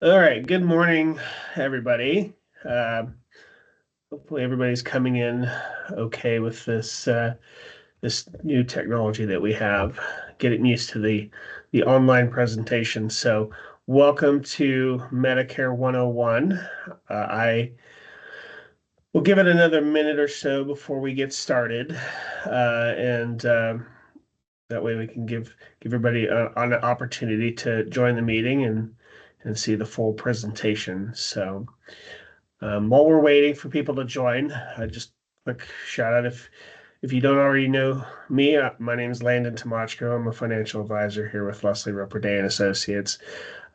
All right, good morning, everybody. Uh, Hopefully everybody's coming in okay with this new technology that we have, getting used to the online presentation. So welcome to Medicare 101. I will give it another minute or so before we get started. And That way we can give everybody an opportunity to join the meeting and see the full presentation. So while we're waiting for people to join, just quick shout out if you don't already know me, my name is Landon Tomachko. I'm a financial advisor here with Leslie Roper Day and Associates.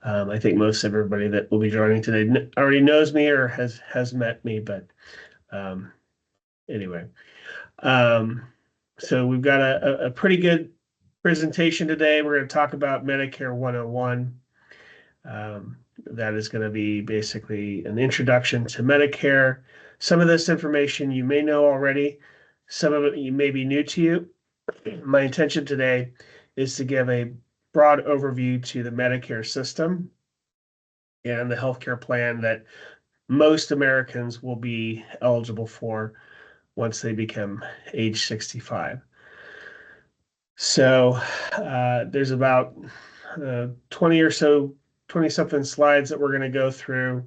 I think most everybody that will be joining today already knows me or has met me, but um, anyway. Um, so we've got a pretty good presentation today. We're going to talk about Medicare 101. That is going to be basically an introduction to Medicare. Some of this information you may know already, some of it may be new to you. My intention today is to give a broad overview to the Medicare system and the healthcare plan that most Americans will be eligible for once they become age 65. So there's about 20 or so, 20 something slides that we're going to go through.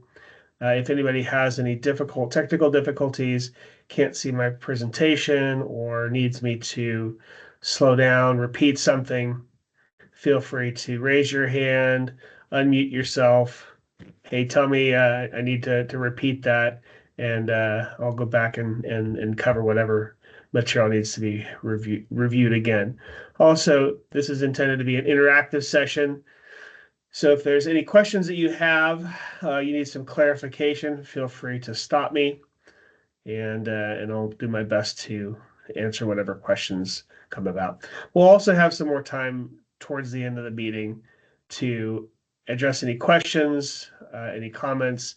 If anybody has any technical difficulties, can't see my presentation, or needs me to slow down, repeat something, feel free to raise your hand, unmute yourself. Hey, tell me I need to repeat that, and I'll go back and cover whatever material needs to be reviewed again. Also, this is intended to be an interactive session. So if there's any questions that you have, you need some clarification, feel free to stop me, and I'll do my best to answer whatever questions come about. We'll also have some more time towards the end of the meeting to address any questions, any comments.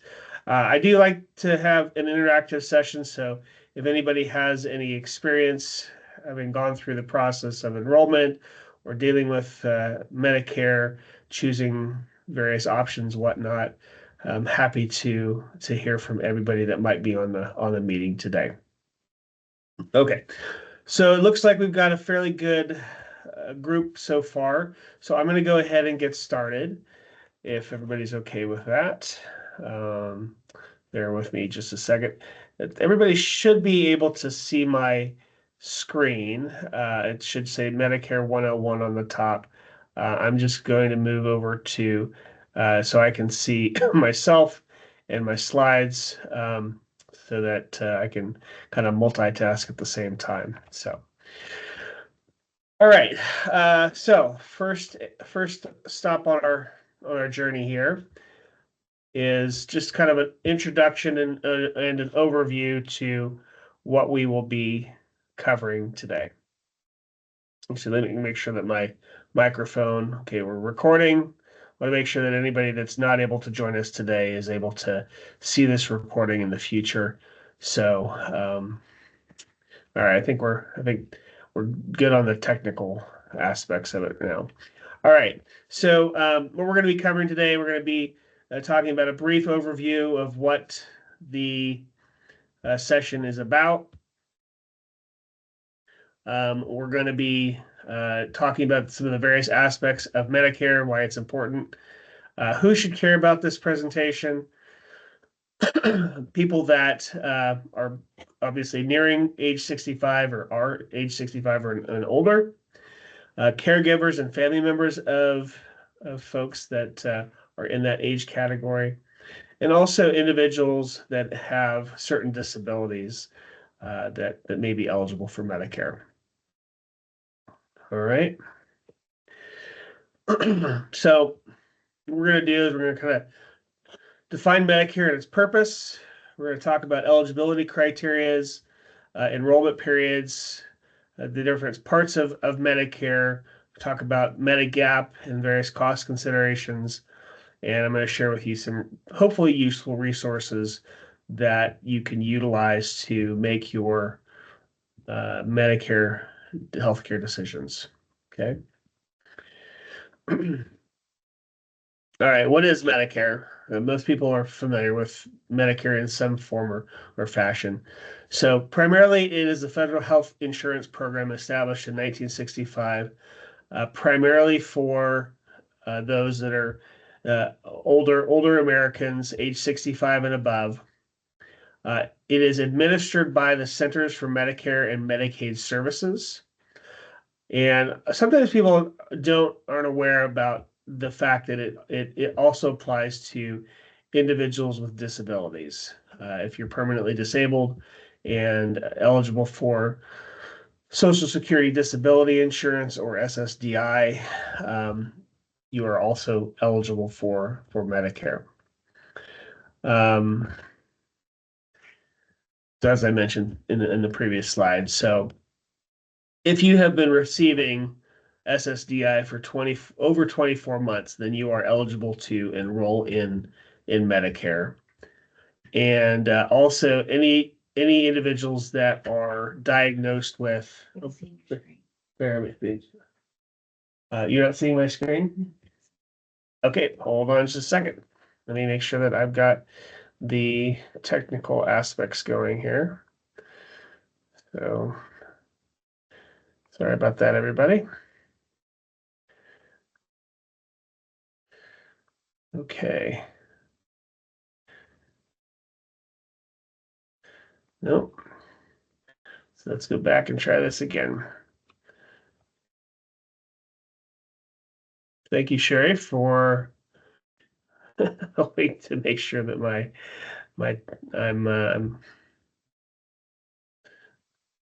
I do like to have an interactive session, so if anybody has any experience having gone through the process of enrollment or dealing with Medicare, choosing various options, whatnot, I'm happy to hear from everybody that might be on the meeting today. Okay, so it looks like we've got a fairly good group so far. So I'm going to go ahead and get started if everybody's okay with that. Um, Bear with me just a second. Everybody should be able to see my screen. It should say Medicare 101 on the top. I'm just going to move over to so I can see myself and my slides so that I can kind of multitask at the same time. So, all right. So first stop on our journey here is just kind of an introduction and an overview to what we will be covering today. So let me make sure that my microphone, okay, we're recording. I want to make sure that anybody that's not able to join us today is able to see this recording in the future. So, all right, I think we're good on the technical aspects of it now. All right. So what we're going to be covering today, we're going to be talking about a brief overview of what the session is about. We're going to be talking about some of the various aspects of Medicare, why it's important, who should care about this presentation, people that are obviously nearing age 65 or are age 65 or and older, caregivers and family members of folks that are in that age category, and also individuals that have certain disabilities that may be eligible for Medicare. All right. So what we're going to do is we're going to kind of define Medicare and its purpose. We're going to talk about eligibility criterias, enrollment periods, the different parts of Medicare, talk about Medigap and various cost considerations, and I'm going to share with you some hopefully useful resources that you can utilize to make your Medicare healthcare decisions. Okay. All right, what is Medicare? Most people are familiar with Medicare in some form or fashion. So, primarily, it is a federal health insurance program established in 1965, primarily for those that are older Americans, age 65 and above. It is administered by the Centers for Medicare and Medicaid Services. And sometimes people aren't aware about the fact that it also applies to individuals with disabilities. If you're permanently disabled and eligible for Social Security Disability Insurance or SSDI, you are also eligible for Medicare. So as I mentioned in the previous slide, so if you have been receiving SSDI for over 24 months, then you are eligible to enroll in Medicare. And also any individuals that are diagnosed with bear with me. You're not seeing my screen? Okay, hold on just a second. Let me make sure that I've got the technical aspects going here. So sorry about that, everybody. Okay. Nope. So let's go back and try this again. Thank you, Sherry, for helping to make sure that my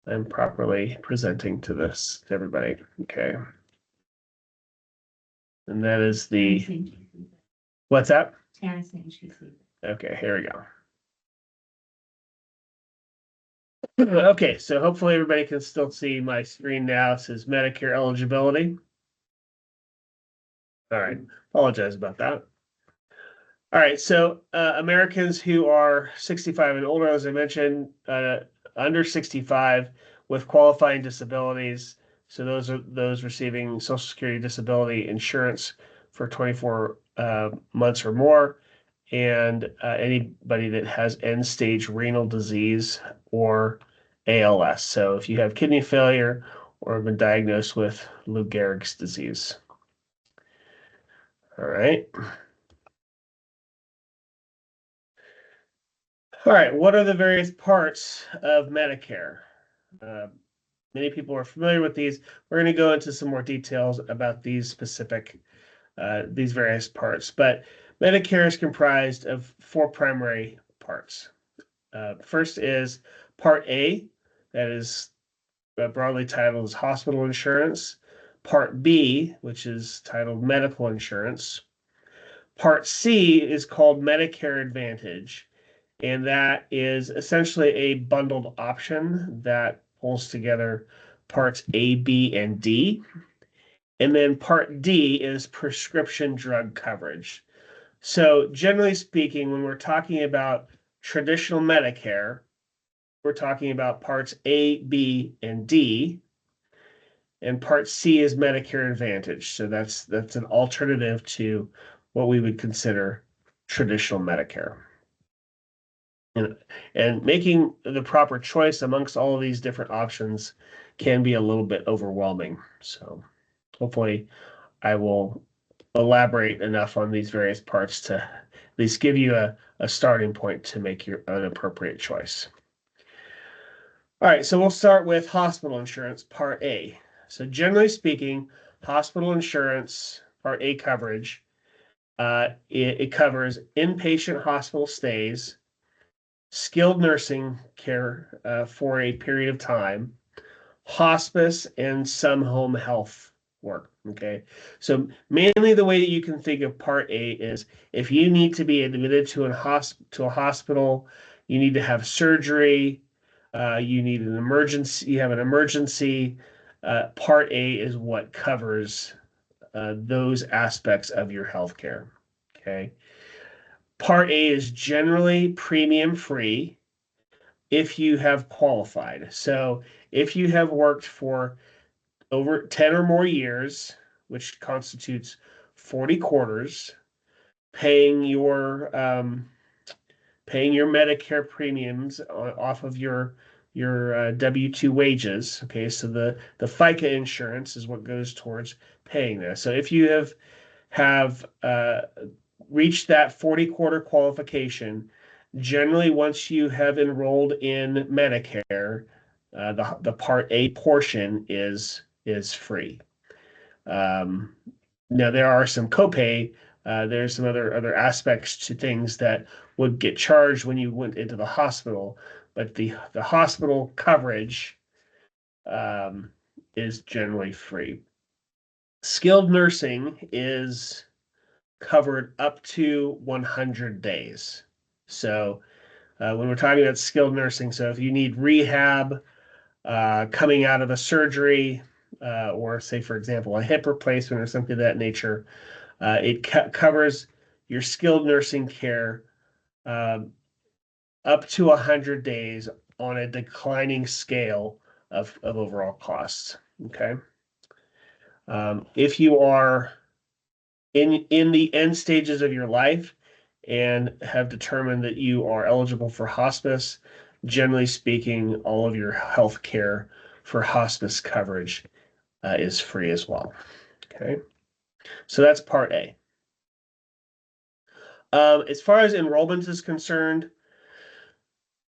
I'm properly presenting to everybody. Okay. And that is what's that? Okay, here we go. Okay, so hopefully everybody can still see my screen now. It says Medicare eligibility. All right, apologize about that. All right, so Americans who are 65 and older, as I mentioned, under 65 with qualifying disabilities. So those are those receiving Social Security disability insurance for 24 months or more, and anybody that has end-stage renal disease or ALS. So if you have kidney failure or have been diagnosed with Lou Gehrig's disease. All right. All right, what are the various parts of Medicare? Many people are familiar with these. We're going to go into some more details about these these various parts. But Medicare is comprised of four primary parts. First is Part A, that is broadly titled as hospital insurance. Part B, which is titled medical insurance. Part C is called Medicare Advantage, and that is essentially a bundled option that pulls together parts A, B, and D. And then part D is prescription drug coverage. So, generally speaking, when we're talking about traditional Medicare, we're talking about parts A, B, and D. And part C is Medicare Advantage. So that's an alternative to what we would consider traditional Medicare. And making the proper choice amongst all of these different options can be a little bit overwhelming. So hopefully I will elaborate enough on these various parts to at least give you a starting point to make an appropriate choice. All right, so we'll start with hospital insurance, Part A. So generally speaking, hospital insurance, Part A coverage, it covers inpatient hospital stays, skilled nursing care for a period of time, hospice, and some home health work. Okay. So mainly the way that you can think of Part A is if you need to be admitted to a hospital, you need to have surgery, you need an emergency, you have an emergency. Part A is what covers those aspects of your healthcare. Okay. Part A is generally premium free if you have qualified. So if you have worked for over 10 or more years, which constitutes 40 quarters, paying your Medicare premiums off of your W-2 wages. Okay, so the FICA insurance is what goes towards paying this. So if you have reached that 40 quarter qualification, generally once you have enrolled in Medicare, the Part A portion is free. Um, Now there are some copay. There's some other aspects to things that would get charged when you went into the hospital, but the hospital coverage is generally free. Skilled nursing is covered up to 100 days. So when we're talking about skilled nursing, so if you need rehab coming out of a surgery, or say, for example, a hip replacement or something of that nature, it covers your skilled nursing care um, up to 100 days on a declining scale of overall costs. Okay. If you are in the end stages of your life and have determined that you are eligible for hospice, generally speaking, all of your health care for hospice coverage is free as well. Okay. So that's part A. As far as enrollment is concerned,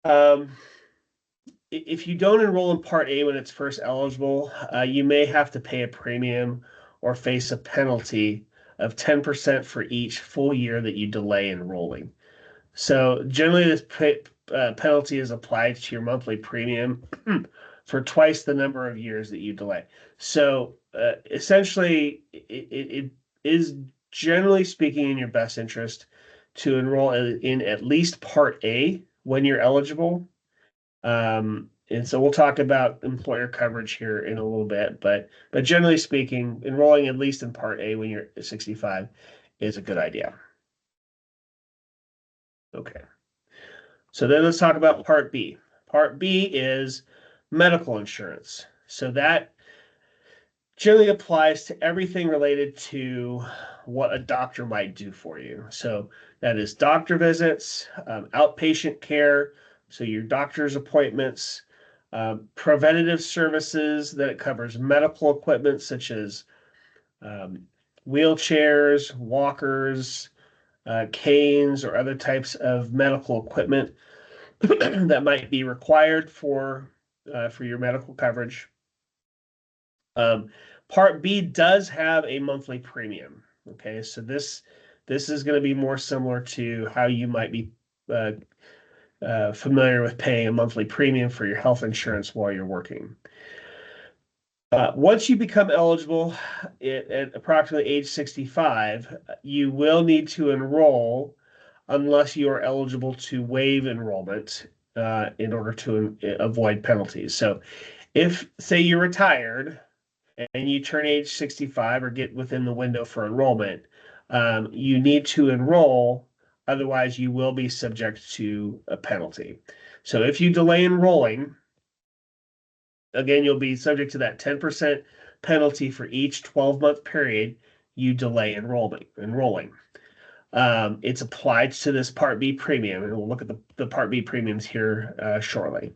um, if you don't enroll in Part A when it's first eligible, you may have to pay a premium or face a penalty of 10% for each full year that you delay enrolling. So generally, this penalty is applied to your monthly premium for twice the number of years that you delay. So essentially, it is generally speaking in your best interest to enroll in at least Part A when you're eligible. And so we'll talk about employer coverage here in a little bit, but generally speaking, enrolling at least in Part A when you're 65 is a good idea. Okay. So then let's talk about Part B. Part B is medical insurance. So that generally applies to everything related to what a doctor might do for you. So that is doctor visits, outpatient care, so your doctor's appointments, preventative services that it covers medical equipment such as um, wheelchairs, walkers, canes, or other types of medical equipment that might be required for your medical coverage. Um, Part B does have a monthly premium. Okay, so this is going to be more similar to how you might be uh, familiar with paying a monthly premium for your health insurance while you're working. Once you become eligible at approximately age 65, you will need to enroll unless you are eligible to waive enrollment in order to avoid penalties. So if, say, you're retired and you turn age 65 or get within the window for enrollment, you need to enroll, otherwise you will be subject to a penalty. So if you delay enrolling, again, you'll be subject to that 10% penalty for each 12-month period you delay enrolling. It's applied to this Part B premium, and we'll look at the Part B premiums here shortly.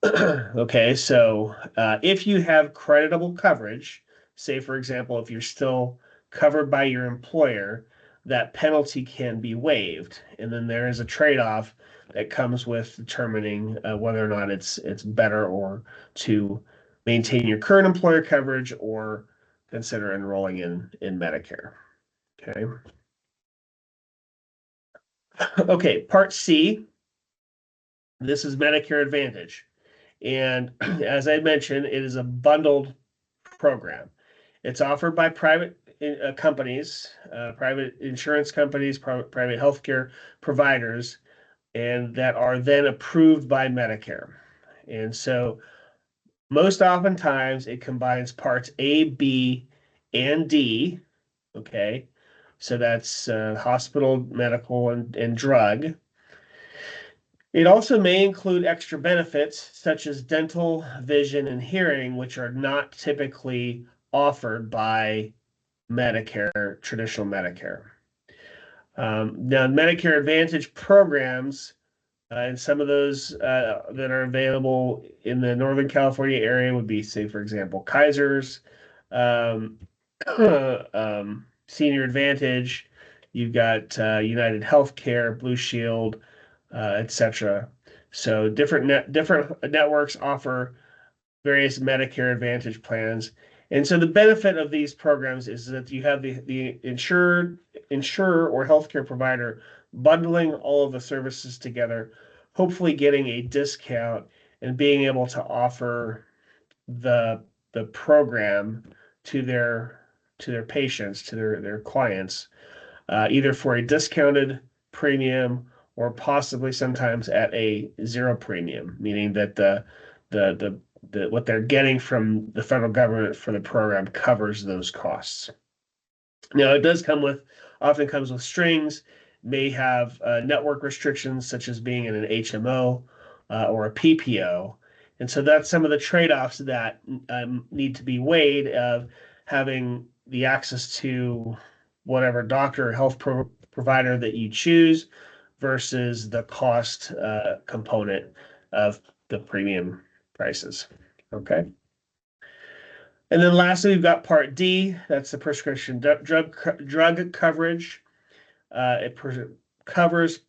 Okay, so if you have creditable coverage, say, for example, if you're still covered by your employer, that penalty can be waived. And then there is a trade-off that comes with determining whether or not it's better or to maintain your current employer coverage or consider enrolling in Medicare. Okay. Okay, Part C, this is Medicare Advantage. And as I mentioned, it is a bundled program. It's offered by private companies, private insurance companies, private healthcare providers, and that are then approved by Medicare. And so most oftentimes it combines parts A, B, and D. Okay. So that's hospital, medical, and drug. It also may include extra benefits such as dental, vision, and hearing, which are not typically offered by Medicare, traditional Medicare. Now, Medicare Advantage programs, and some of those that are available in the Northern California area would be, say, for example, Kaiser's, um, Senior Advantage. You've got United Healthcare, Blue Shield, etc. So different networks offer various Medicare Advantage plans. And so the benefit of these programs is that you have the insurer or healthcare provider bundling all of the services together, hopefully getting a discount and being able to offer the the program to their patients, to their clients, either for a discounted premium or possibly sometimes at a zero premium, meaning that the what they're getting from the federal government for the program covers those costs. Now, it does often comes with strings, may have network restrictions such as being in an HMO or a PPO. And so that's some of the trade-offs that need to be weighed of having the access to whatever doctor or provider that you choose versus the cost component of the premium prices. Okay. And then lastly, we've got Part D. That's the prescription drug coverage. It covers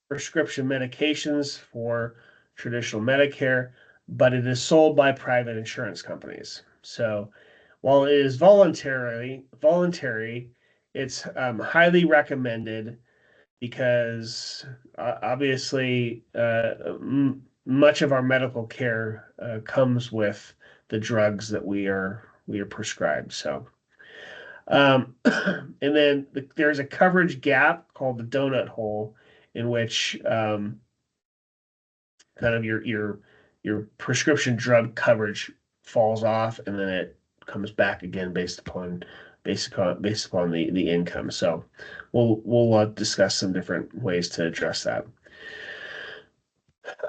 prescription medications for traditional Medicare, but it is sold by private insurance companies. So while it is voluntary, it's highly recommended because obviously much of our medical care comes with the drugs that we are prescribed. So, and then there's a coverage gap called the donut hole, in which kind of your prescription drug coverage falls off, and then it comes back again based upon the income. So, we'll discuss some different ways to address that.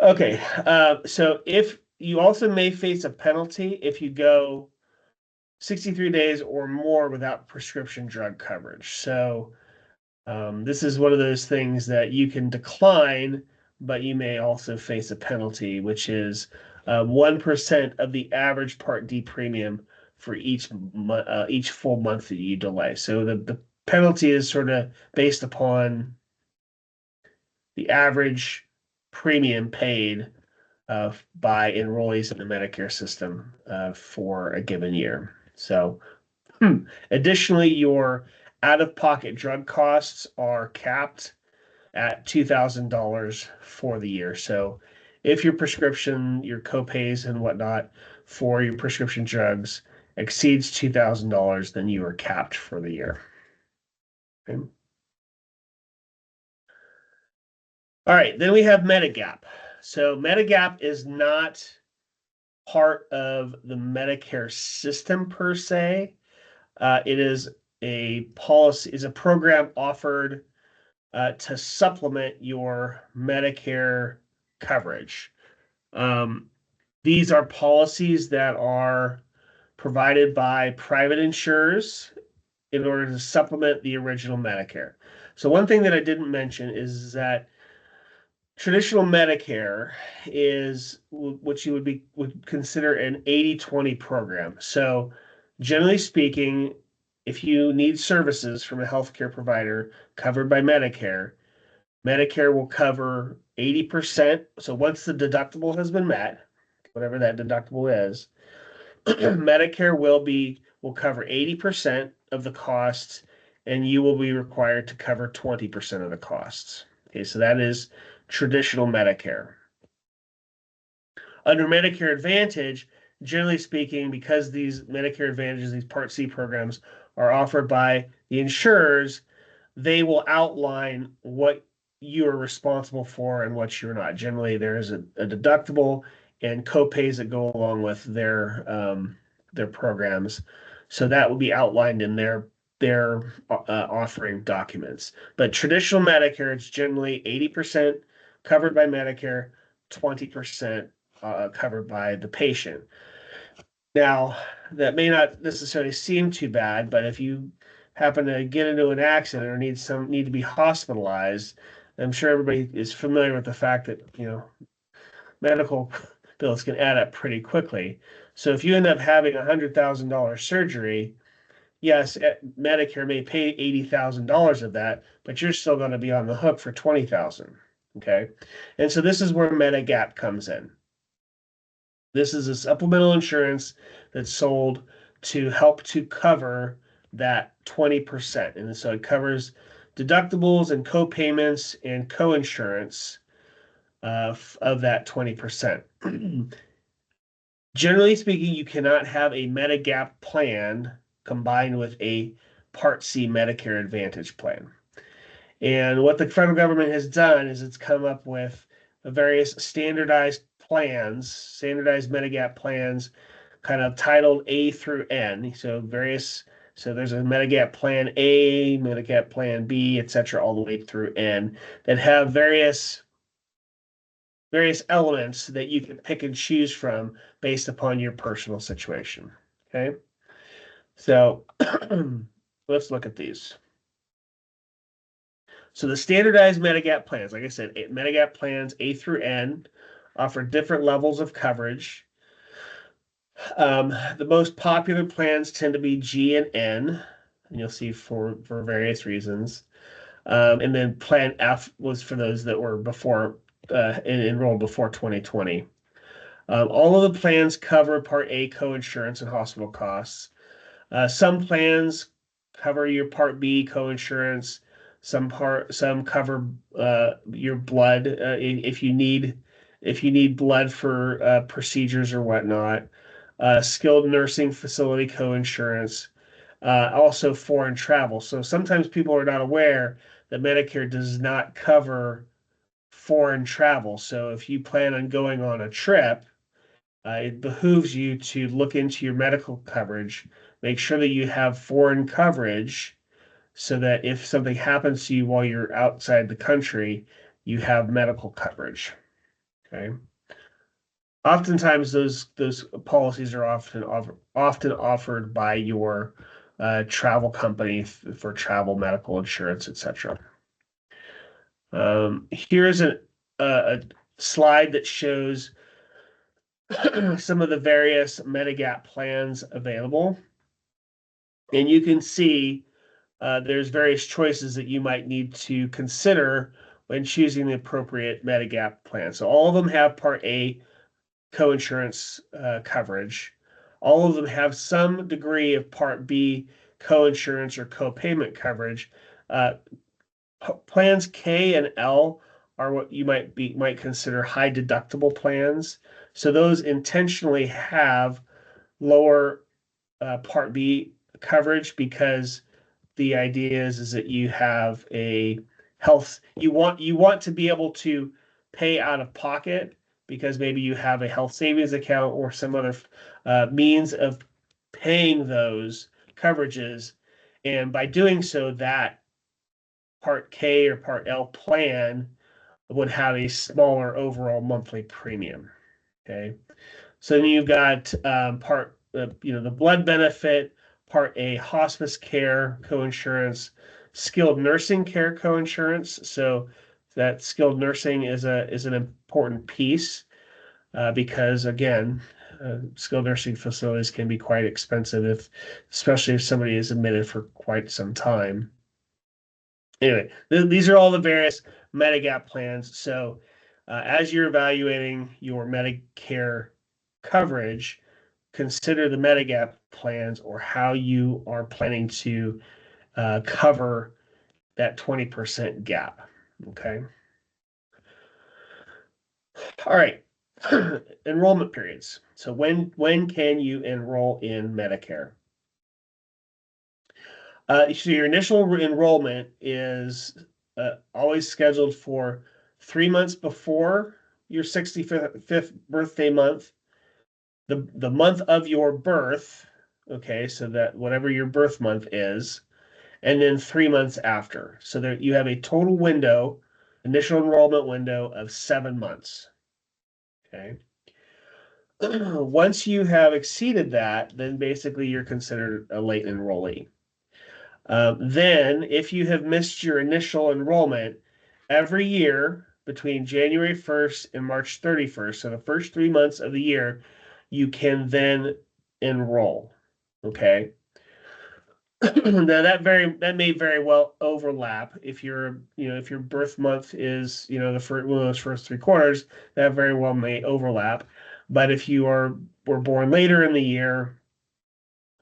Okay, so if you also may face a penalty if you go 63 days or more without prescription drug coverage. So this is one of those things that you can decline, but you may also face a penalty, which is 1% of the average Part D premium for each full month that you delay. So the penalty is sort of based upon the average premium paid by enrollees in the Medicare system for a given year. So, additionally, your out-of-pocket drug costs are capped at $2,000 for the year. So, if your prescription, your copays and whatnot for your prescription drugs exceeds $2,000, then you are capped for the year. Okay. All right, then we have Medigap. So Medigap is not part of the Medicare system per se. It is a policy, is a program offered to supplement your Medicare coverage. These are policies that are provided by private insurers in order to supplement the original Medicare. So one thing that I didn't mention is that traditional Medicare is what you would consider an 80-20 program. So generally speaking, if you need services from a healthcare provider covered by Medicare, Medicare will cover 80%. So once the deductible has been met, whatever that deductible is, Medicare will cover 80% of the costs, and you will be required to cover 20% of the costs. Okay, so that is traditional Medicare. Under Medicare Advantage, generally speaking, because these Medicare Advantages, these Part C programs are offered by the insurers, they will outline what you are responsible for and what you're not. Generally, there is a deductible and copays that go along with their programs. So that will be outlined in their offering documents. But traditional Medicare, it's generally 80% covered by Medicare, 20% covered by the patient. Now, that may not necessarily seem too bad, but if you happen to get into an accident or need to be hospitalized, I'm sure everybody is familiar with the fact that, medical bills can add up pretty quickly. So if you end up having $100,000 surgery, yes, Medicare may pay $80,000 of that, but you're still going to be on the hook for 20,000. Okay. And so this is where Medigap comes in. This is a supplemental insurance that's sold to help to cover that 20%. And so it covers deductibles and co-payments and co-insurance of that 20%. Generally speaking, you cannot have a Medigap plan combined with a Part C Medicare Advantage plan. And what the federal government has done is it's come up with various standardized plans, standardized Medigap plans, kind of titled A through N. So there's a Medigap Plan A, Medigap Plan B, etc., all the way through N that have various elements that you can pick and choose from based upon your personal situation. Okay. So let's look at these. So the standardized Medigap plans, like I said, Medigap plans A through N offer different levels of coverage. The most popular plans tend to be G and N, and you'll see for various reasons. And then Plan F was for those that were before enrolled before 2020. All of the plans cover Part A co-insurance and hospital costs. Some plans cover your Part B co-insurance. Some cover your blood if you need blood for procedures or whatnot. Skilled nursing facility co-insurance. Also foreign travel. So sometimes people are not aware that Medicare does not cover foreign travel. So if you plan on going on a trip, it behooves you to look into your medical coverage, make sure that you have foreign coverage so that if something happens to you while you're outside the country, you have medical coverage. Okay. Oftentimes, those policies are often offered by your travel company for travel medical insurance, etc. Here's a slide that shows some of the various Medigap plans available. And you can see there's various choices that you might need to consider when choosing the appropriate Medigap plan. So all of them have Part A co-insurance coverage. All of them have some degree of Part B co-insurance or co-payment coverage. Plans K and L are what you might consider high deductible plans. So those intentionally have lower Part B coverage because the idea is that you have a health you want to be able to pay out of pocket because maybe you have a health savings account or some other means of paying those coverages, and by doing so, that Part K or Part L plan would have a smaller overall monthly premium. Okay, so then you've got the blood benefit, Part A hospice care coinsurance, skilled nursing care coinsurance. So that skilled nursing is an important piece because again, skilled nursing facilities can be quite expensive especially if somebody is admitted for quite some time. Anyway, these are all the various Medigap plans. So as you're evaluating your Medicare coverage, consider the Medigap plans or how you are planning to cover that 20% gap. Okay. All right. Enrollment periods. So when can you enroll in Medicare? So your initial enrollment is always scheduled for 3 months before your 65th birthday month, the month of your birth, okay, so that whatever your birth month is, and then 3 months after. So that you have a total window, initial enrollment window of 7 months. Okay. Once you have exceeded that, then basically you're considered a late enrollee. Then, if you have missed your initial enrollment every year between January 1st and March 31st, so the first 3 months of the year, you can then enroll. Okay. Now that may very well overlap if if your birth month is the first one of those first 3 quarters, that very well may overlap. But if you were born later in the year,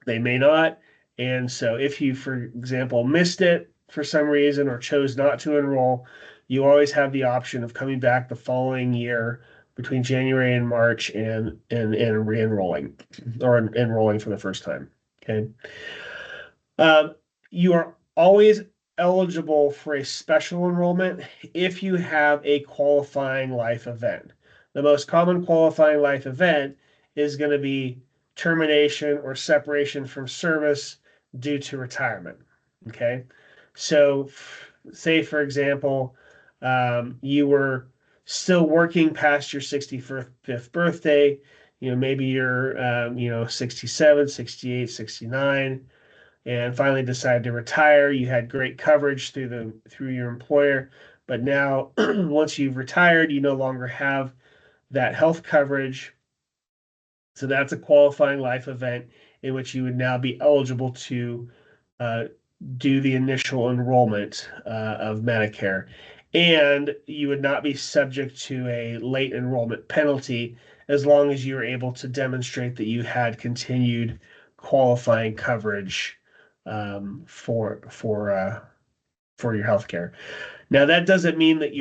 they may not. And so if you, for example, missed it for some reason or chose not to enroll, you always have the option of coming back the following year between January and March and re-enrolling or enrolling for the first time. Okay. Um, you are always eligible for a special enrollment if you have a qualifying life event. The most common qualifying life event is going to be termination or separation from service due to retirement. Okay. So, say, for example, you were still working past your 65th birthday. Maybe you're, 67, 68, 69 and finally decided to retire. You had great coverage through your employer, but now once you've retired, you no longer have that health coverage. So that's a qualifying life event in which you would now be eligible to uh, do the initial enrollment of Medicare. And you would not be subject to a late enrollment penalty as long as you were able to demonstrate that you had continued qualifying coverage for your health care. Now, that doesn't mean that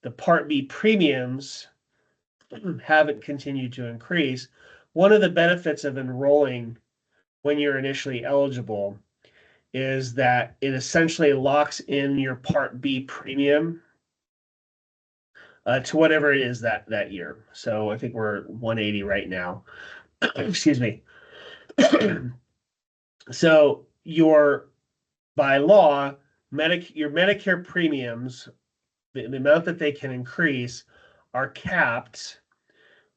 the Part B premiums haven't continued to increase. One of the benefits of enrolling when you're initially eligible is that it essentially locks in your Part B premium to whatever it is that year. So I think we're 180 right now. Excuse me. So by law, your Medicare premiums, the amount that they can increase, are capped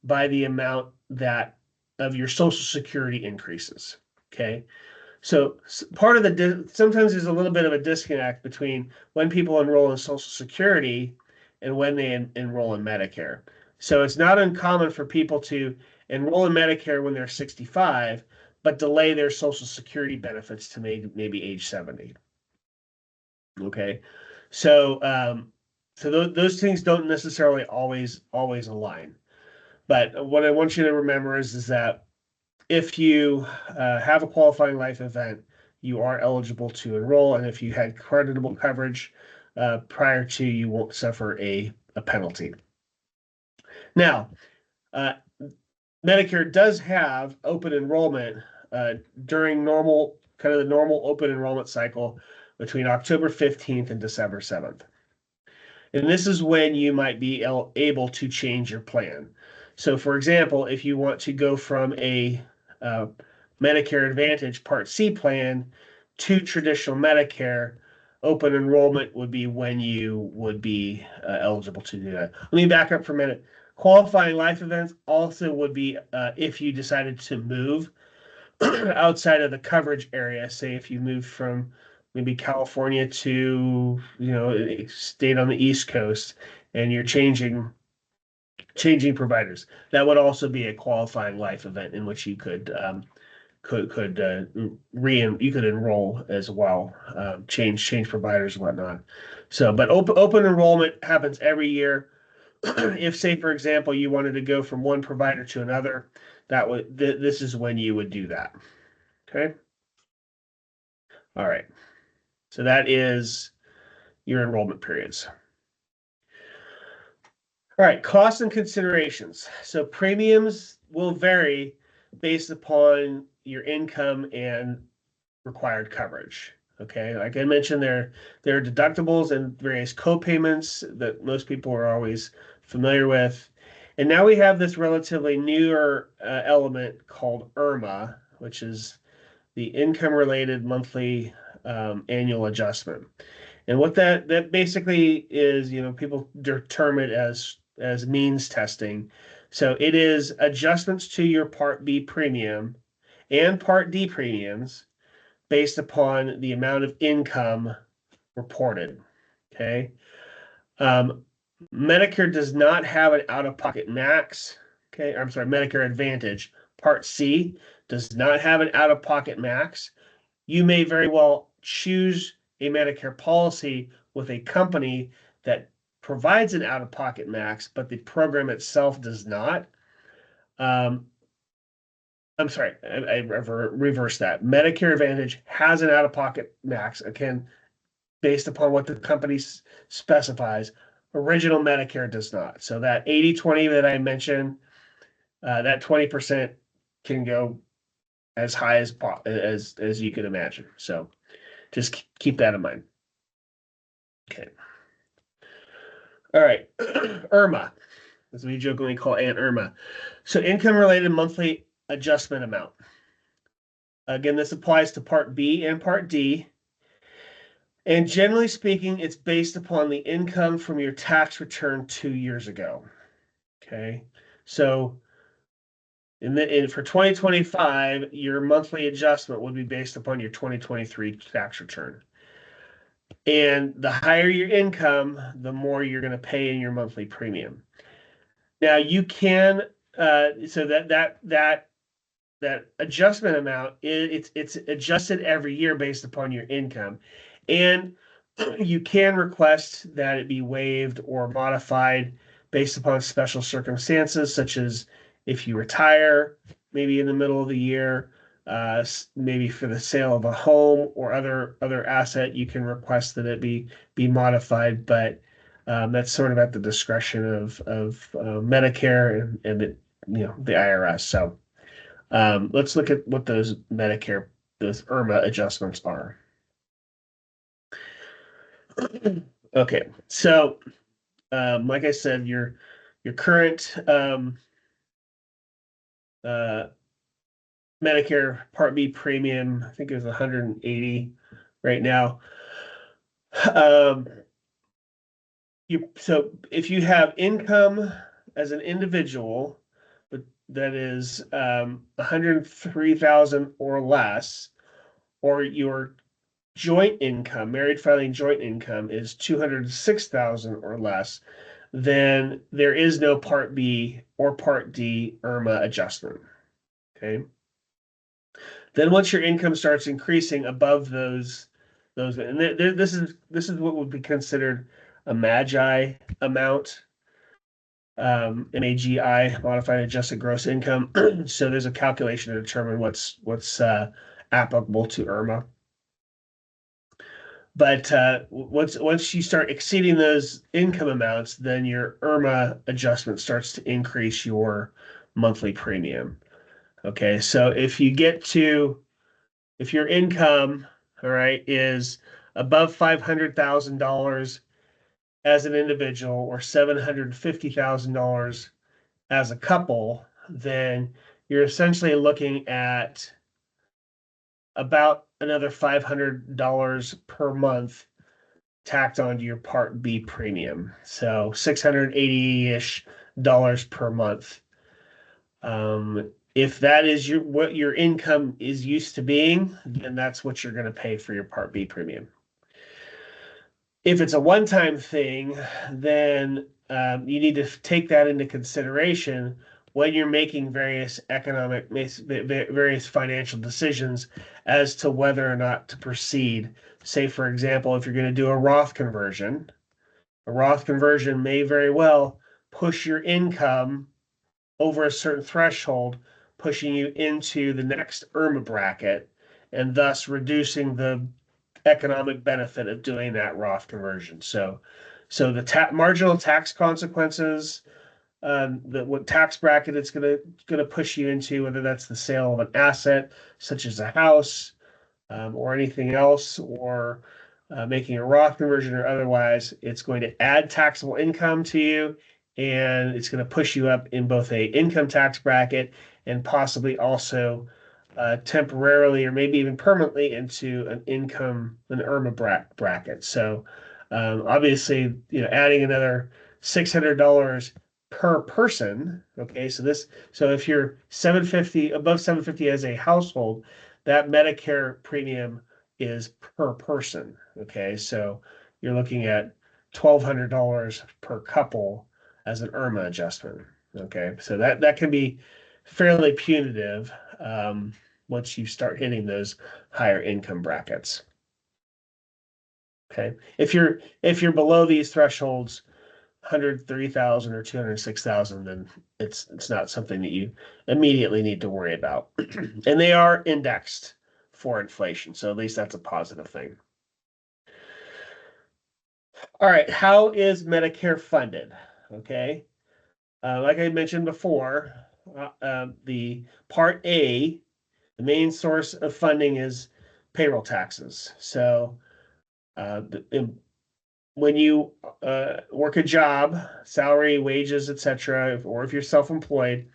by the amount that of your Social Security increases. Okay. So part of sometimes there's a little bit of a disconnect between when people enroll in Social Security and when they enroll in Medicare. So it's not uncommon for people to enroll in Medicare when they're 65, but delay their Social Security benefits to maybe age 70. Okay, so those things don't necessarily always align. But what I want you to remember is that if you have a qualifying life event, you are eligible to enroll, and if you had creditable coverage prior to, you won't suffer a penalty. Now, uh, Medicare does have open enrollment during the normal open enrollment cycle between October 15th and December 7th. And this is when you might be able to change your plan. So, for example, if you want to go from a Medicare Advantage Part C plan to traditional Medicare, open enrollment would be when you would be eligible to do that. Let me back up for a minute. Qualifying life events also would be if you decided to move outside of the coverage area. Say if you moved from maybe California to a state on the East Coast and you're changing providers, that would also be a qualifying life event in which you could enroll as well, change providers and whatnot. So, but open enrollment happens every year. If, say, for example, you wanted to go from one provider to another, this is when you would do that. Okay. All right. So that is your enrollment periods. All right, costs and considerations. So premiums will vary based upon your income and required coverage. Okay, like I mentioned, there are deductibles and various co-payments that most people are always familiar with. And now we have this relatively newer element called IRMA, which is the income-related monthly annual adjustment. And what that basically is, people term it as means testing. So it is adjustments to your Part B premium and Part D premiums based upon the amount of income reported. Okay. Medicare does not have an out-of-pocket max. Okay, I'm sorry, Medicare Advantage Part C does not have an out-of-pocket max. You may very well choose a Medicare policy with a company that provides an out-of-pocket max, but the program itself does not. I'm sorry, I reversed that. Medicare Advantage has an out-of-pocket max, again, based upon what the company specifies. Original Medicare does not. So that 80-20 that I mentioned, that 20% can go as high as you can imagine. So just keep that in mind. Okay. All right. IRMA, as we jokingly call Aunt Irma. So income-related monthly adjustment amount. Again, this applies to Part B and Part D. And generally speaking, it's based upon the income from your tax return 2 years ago. Okay. So for 2025, your monthly adjustment would be based upon your 2023 tax return. And the higher your income, the more you're going to pay in your monthly premium. Now you can so that adjustment amount, it's adjusted every year based upon your income, and you can request that it be waived or modified based upon special circumstances, such as if you retire, maybe in the middle of the year, maybe for the sale of a home or other asset, you can request that it be modified, but that's sort of at the discretion of Medicare and the IRS. So let's look at what those IRMA adjustments are. Okay, so like I said, your current Medicare Part B premium, I think it was 180 right now. So if you have income as an individual, but that is 103,000 or less, or your joint income, married filing joint income is 206,000 or less, then there is no Part B or Part D IRMA adjustment. Okay. Then once your income starts increasing above those, and this is what would be considered a MAGI amount, MAGI, modified adjusted gross income. So there's a calculation to determine what's applicable to IRMA. But once you start exceeding those income amounts, then your IRMA adjustment starts to increase your monthly premium. Okay, so if your income, all right, is above $500,000 as an individual or $750,000 as a couple, then you're essentially looking at about another $500 per month tacked onto your Part B premium. So $680-ish per month. If that is what your income is used to being, then that's what you're going to pay for your Part B premium. If it's a one-time thing, then you need to take that into consideration when you're making various financial decisions as to whether or not to proceed. Say, for example, if you're going to do a Roth conversion may very well push your income over a certain threshold, pushing you into the next IRMA bracket, and thus reducing the economic benefit of doing that Roth conversion. So the marginal tax consequences, what tax bracket it's gonna push you into, whether that's the sale of an asset such as a house, or anything else, or making a Roth conversion or otherwise, it's going to add taxable income to you, and it's going to push you up in both a income tax bracket and possibly also temporarily or maybe even permanently into an IRMA bracket. So obviously, adding another $600 per person. Okay, so if you're above 750 as a household, that Medicare premium is per person. Okay, so you're looking at $1,200 per couple as an IRMA adjustment. Okay, so that can be fairly punitive once you start hitting those higher income brackets. Okay, if you're below these thresholds, 130,000 or 206,000, then it's not something that you immediately need to worry about. And they are indexed for inflation, so at least that's a positive thing. All right, how is Medicare funded? Okay, like I mentioned before, the Part A, the main source of funding is payroll taxes. So when you work a job, salary, wages, etc., or if you're self-employed,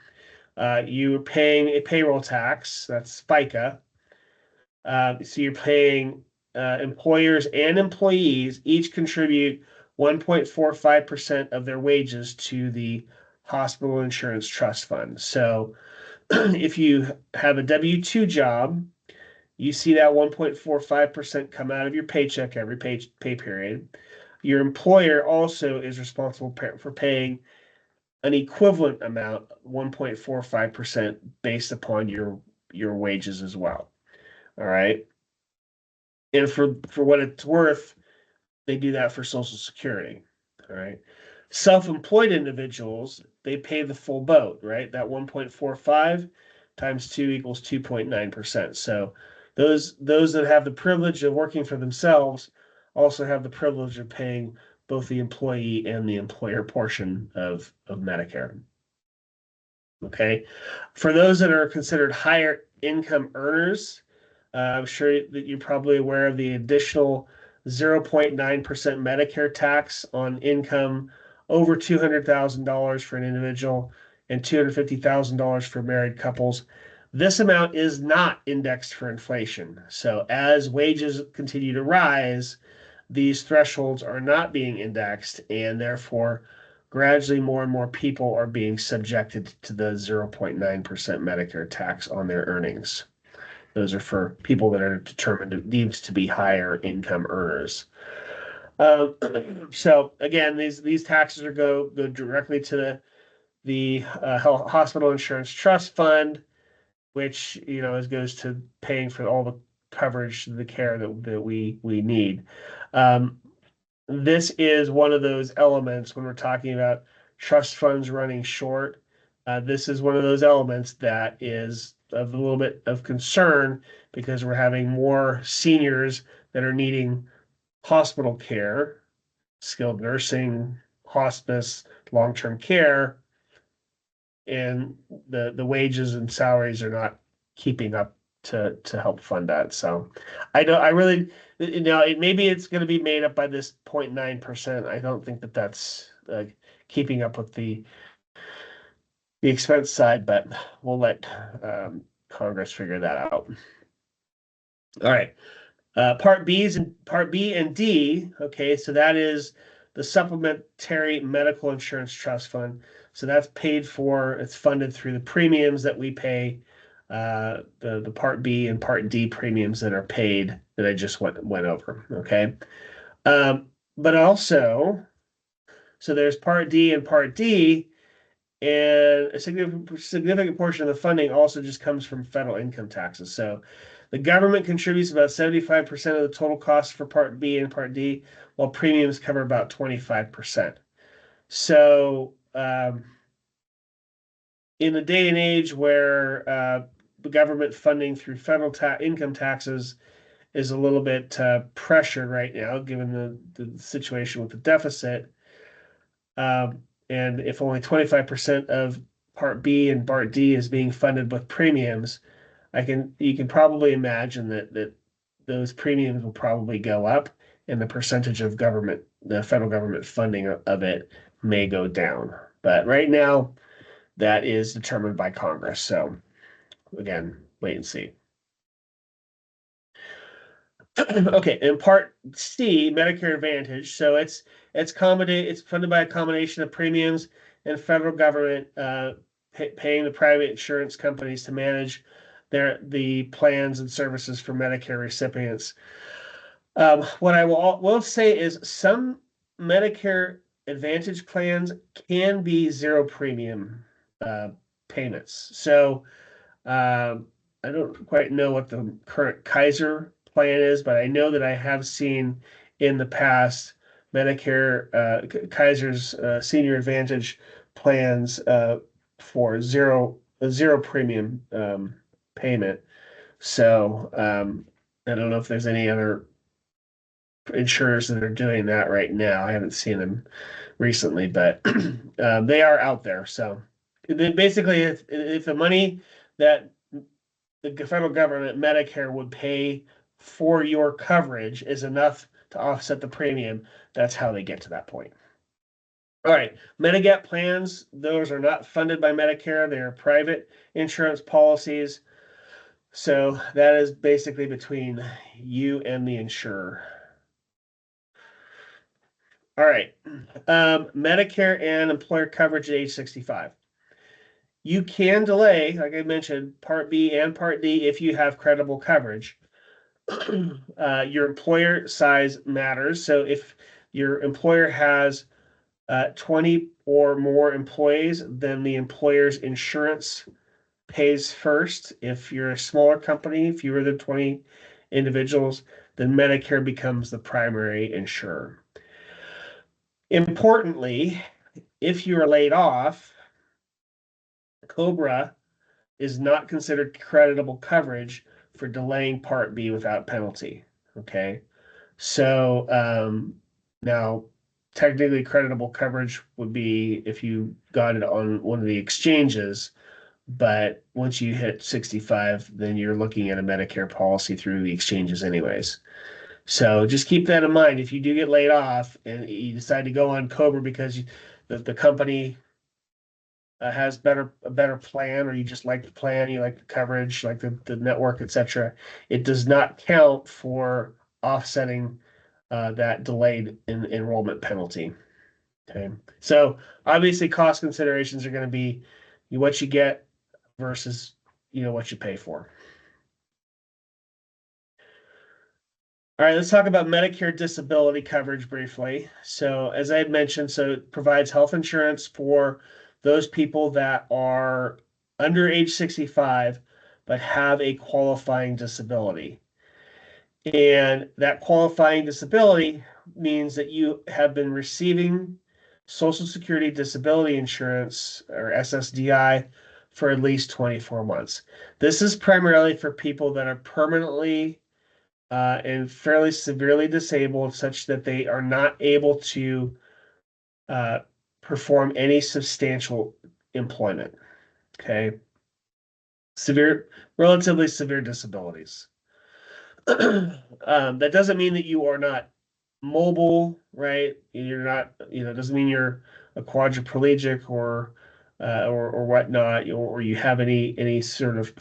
you're paying a payroll tax. That's FICA. So you're paying employers and employees each contribute 1.45% of their wages to the hospital insurance trust fund. So if you have a W-2 job, you see that 1.45% come out of your paycheck every pay period. Your employer also is responsible for paying an equivalent amount, 1.45%, based upon your wages as well. All right. And for what it's worth, they do that for Social Security. All right. Self-employed individuals, they pay the full boat, right? That 1.45 times 2 equals 2.9%. So those that have the privilege of working for themselves also have the privilege of paying both the employee and the employer portion of Medicare. Okay. For those that are considered higher income earners, I'm sure that you're probably aware of the additional 0.9% Medicare tax on income over $200,000 for an individual and $250,000 for married couples. This amount is not indexed for inflation. So as wages continue to rise, these thresholds are not being indexed, and therefore gradually more and more people are being subjected to the 0.9% Medicare tax on their earnings. Those are for people that are deemed to be higher income earners. So again, these taxes go directly to the hospital insurance trust fund, which goes to paying for all the coverage, the care that we need. This is one of those elements when we're talking about trust funds running short. This is one of those elements that is of a little bit of concern because we're having more seniors that are needing hospital care, skilled nursing, hospice, long-term care, and the wages and salaries are not keeping up to help fund that. So I really, maybe it's going to be made up by this 0.9%. I don't think that's keeping up with the expense side, but we'll let Congress figure that out. All right. Part B and D. Okay, so that is the Supplementary Medical Insurance Trust Fund. So that's paid for. It's funded through the premiums that we pay, the Part B and Part D premiums that are paid that I just went over. Okay, but also, so there's Part D and Part D. And a significant portion of the funding also just comes from federal income taxes. So the government contributes about 75% of the total cost for Part B and Part D, while premiums cover about 25%. So in the day and age where the government funding through federal income taxes is a little bit pressured right now, given the situation with the deficit, and if only 25% of Part B and Part D is being funded with premiums, you can probably imagine that those premiums will probably go up, and the percentage of the federal government funding of it may go down. But right now, that is determined by Congress. So again, wait and see. Okay, in Part C, Medicare Advantage. So it's funded by a combination of premiums and federal government paying the private insurance companies to manage the plans and services for Medicare recipients. What I will say is some Medicare Advantage plans can be zero premium uh, payments. So I don't quite know what the current Kaiser plan is, but I know that I have seen in the past Medicare Kaiser's Senior Advantage plans for zero premium payment. So I don't know if there's any other insurers that are doing that right now. I haven't seen them recently, but they are out there. So basically, if the money that the federal government, Medicare, would pay for your coverage is enough to offset the premium, that's how they get to that point. All right, Medigap plans, those are not funded by Medicare. They are private insurance policies. So that is basically between you and the insurer. All right, Medicare and employer coverage at age 65. You can delay, like I mentioned, Part B and Part D if you have credible coverage. Your employer size matters. So if your employer has 20 or more employees, then the employer's insurance pays first. If you're a smaller company, fewer than 20 individuals, then Medicare becomes the primary insurer. Importantly, if you are laid off, COBRA is not considered creditable coverage for delaying Part B without penalty. Okay. So now, technically, creditable coverage would be if you got it on one of the exchanges, but once you hit 65, then you're looking at a Medicare policy through the exchanges, anyways. So just keep that in mind. If you do get laid off and you decide to go on COBRA because the company has a better plan, or you just like the plan, you like the coverage, like the network, etc., it does not count for offsetting that delayed enrollment penalty. Okay, so obviously cost considerations are going to be what you get versus what you pay for. All right, let's talk about Medicare disability coverage briefly. So as I had mentioned, so it provides health insurance for those people that are under age 65 but have a qualifying disability. And that qualifying disability means that you have been receiving Social Security Disability Insurance, or SSDI, for at least 24 months. This is primarily for people that are permanently and fairly severely disabled, such that they are not able to uh, perform any substantial employment. Okay. Relatively severe disabilities. That doesn't mean that you are not mobile, right? You're not, doesn't mean you're a quadriplegic or whatnot, or you have any sort of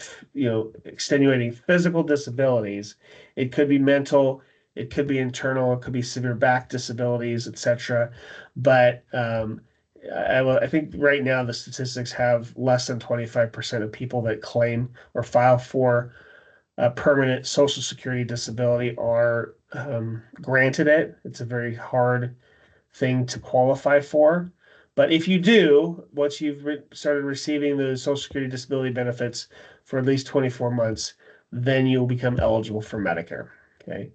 extenuating physical disabilities. It could be mental, it could be internal, it could be severe back disabilities, etc. But I think right now the statistics have less than 25% of people that claim or file for permanent Social Security disability are granted it. It's a very hard thing to qualify for. But if you do, once you've started receiving the Social Security disability benefits for at least 24 months, then you'll become eligible for Medicare. Okay.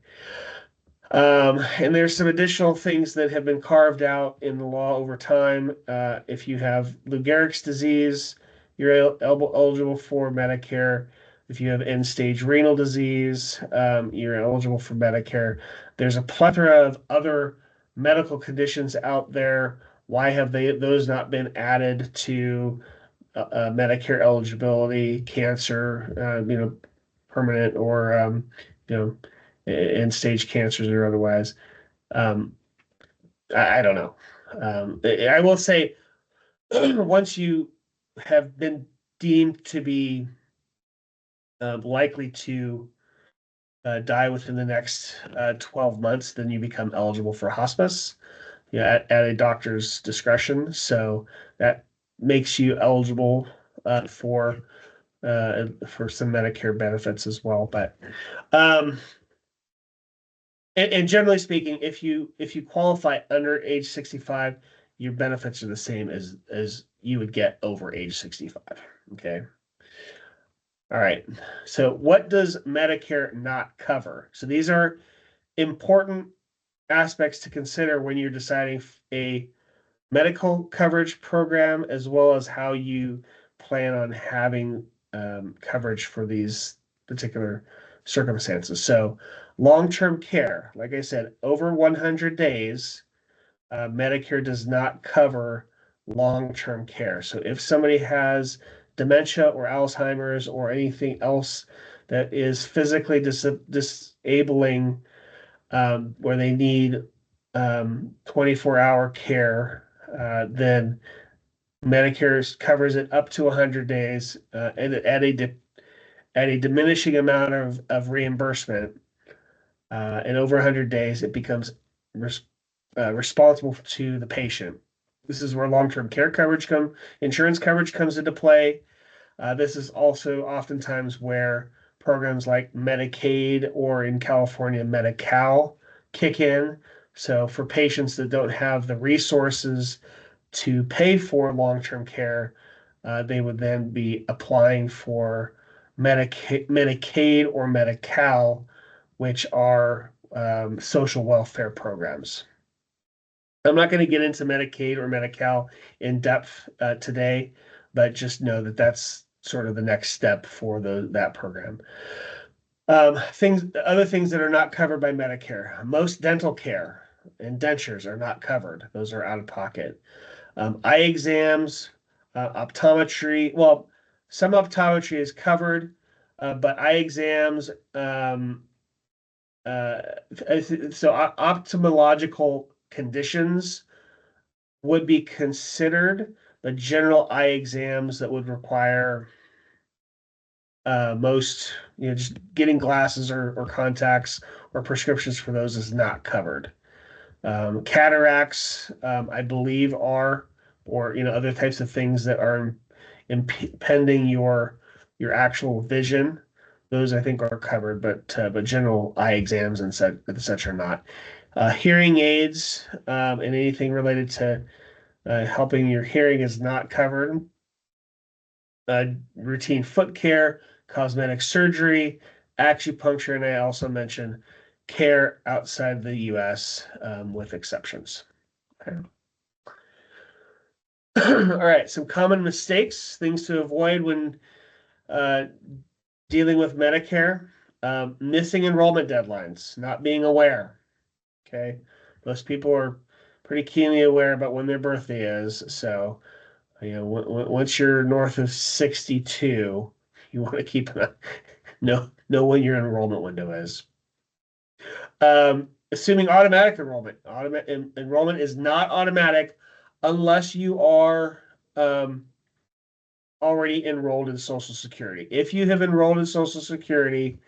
And there's some additional things that have been carved out in the law over time. If you have Lou Gehrig's disease, you're eligible for Medicare. If you have end-stage renal disease, you're eligible for Medicare. There's a plethora of other medical conditions out there. Why have those not been added to Medicare eligibility? Cancer, permanent or end-stage cancers or otherwise. Um, I don't know. I will say, once you have been deemed to be likely to die within the next 12 months, then you become eligible for hospice, at a doctor's discretion. So that makes you eligible for for some Medicare benefits as well. But um, and generally speaking, if you qualify under age 65, your benefits are the same as you would get over age 65. Okay. All right. So what does Medicare not cover? So these are important aspects to consider when you're deciding a medical coverage program, as well as how you plan on having coverage for these particular circumstances. So, long-term care, like I said, over 100 days, Medicare does not cover long-term care. So, if somebody has dementia or Alzheimer's or anything else that is physically disabling, where they need 24-hour care, then Medicare covers it up to 100 days and at a diminishing amount of reimbursement. And over 100 days, it becomes responsible to the patient. This is where long-term care insurance coverage comes into play. This is also oftentimes where programs like Medicaid or in California, Medi-Cal kick in. So for patients that don't have the resources to pay for long-term care, they would then be applying for Medicaid or Medi-Cal, which are social welfare programs. I'm not going to get into Medicaid or Medi-Cal in depth today, but just know that that's sort of the next step for that program. Other things that are not covered by Medicare. Most dental care and dentures are not covered. Those are out of pocket. Eye exams, optometry. Well, some optometry is covered, but eye exams. So ophthalmological conditions would be considered, but general eye exams that would require most, just getting glasses or contacts or prescriptions for those is not covered. Cataracts, I believe, or other types of things that are impending your actual vision. Those I think are covered, but general eye exams and such are not. Hearing aids and anything related to helping your hearing is not covered. Routine foot care, cosmetic surgery, acupuncture, and I also mentioned care outside the U.S. With exceptions. Okay. All right, some common mistakes, things to avoid when uh, dealing with Medicare. Missing enrollment deadlines, not being aware. Okay, most people are pretty keenly aware about when their birthday is. So, once you're north of 62, you want to know when your enrollment window is. Assuming automatic enrollment. Enrollment is not automatic unless you are already enrolled in Social Security. If you have enrolled in Social Security,